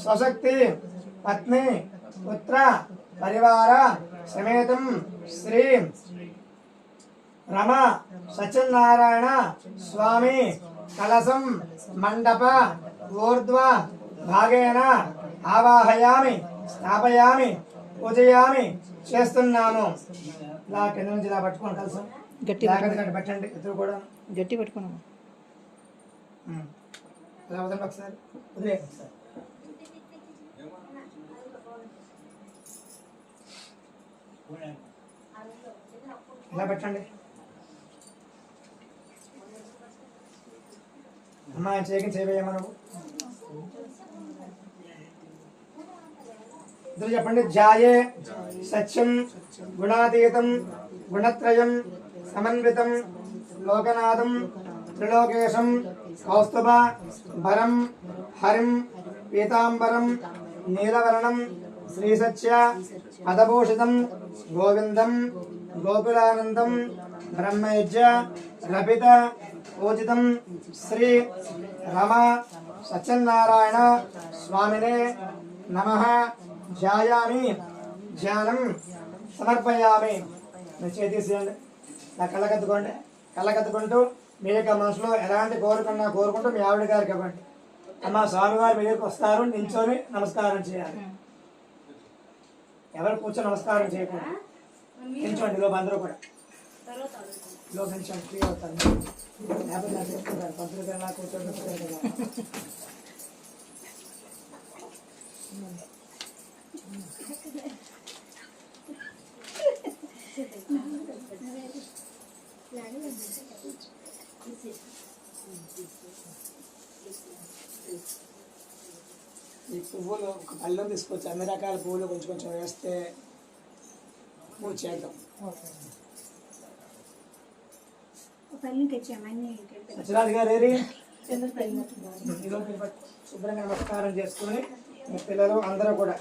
स्वशक्ति पत्नी पुत्र परिवार समेतं श्री रमा सत्यनारायण स्वामी कलशं मंडप ऊर्ध्व भागेन आवाहयामि स्थापयामि పూజయామి చేస్తున్నాము. ఇలా కింద నుంచి ఇలా పట్టుకోండి కలసం గట్టి పెట్టండి ఇద్దరు కూడా గట్టి పట్టుకున్నాము. అలా వదండి ఒకసారి వదిలే ఒకసారి ఇలా పెట్టండి. అమ్మా చేయవేయమ్మా నువ్వు इधर చెప్పండి. ధ్యాయే సత్యం గుణాతీతం గుణత్రయం సమన్వితం లోకనాథం త్రిలోకేశం కౌస్తుభ భరం హరిం పీతాంబరం నీలవర్ణం శ్రీసత్య పదభూషితం గోవిందం గోకులానందం బ్రహ్మయజ్ఞ రపిత పూజితం శ్రీ రమ సత్యనారాయణ స్వామినే నమః ధ్యాయామి ధ్యానం సమర్పయామి. చేసేయండి. నా కళ్ళకద్దుకోండి. కళ్ళకద్దుకుంటూ మీ యొక్క మనసులో ఎలాంటి కోరుకున్నా కోరుకుంటూ మీ ఆవిడ గారికి ఇవ్వండి. అమ్మ స్వామివారు మీ దగ్గరికి వస్తారు, నిల్చొని నమస్కారం చేయాలి. ఎవరు కూర్చొని నమస్కారం చేయకూడదు. నిల్చోండి. లోపు అందరూ కూడా లోపు నిల్చోండి. ఫ్రీ అవుతారు. లేకపోతే నాకు చెప్తుంటారు పంతులు కన్నా కూర్చోండి. ఈ పువ్వులు ఒక పళ్ళెం తీసుకొచ్చి అన్ని రకాల పువ్వులు కొంచెం కొంచెం వేస్తే పూజ చేద్దాం. సత్యరాజు గారు ఏరి శుభ్రంగా నమస్కారం చేసుకుని మీ పిల్లలు అందరూ కూడా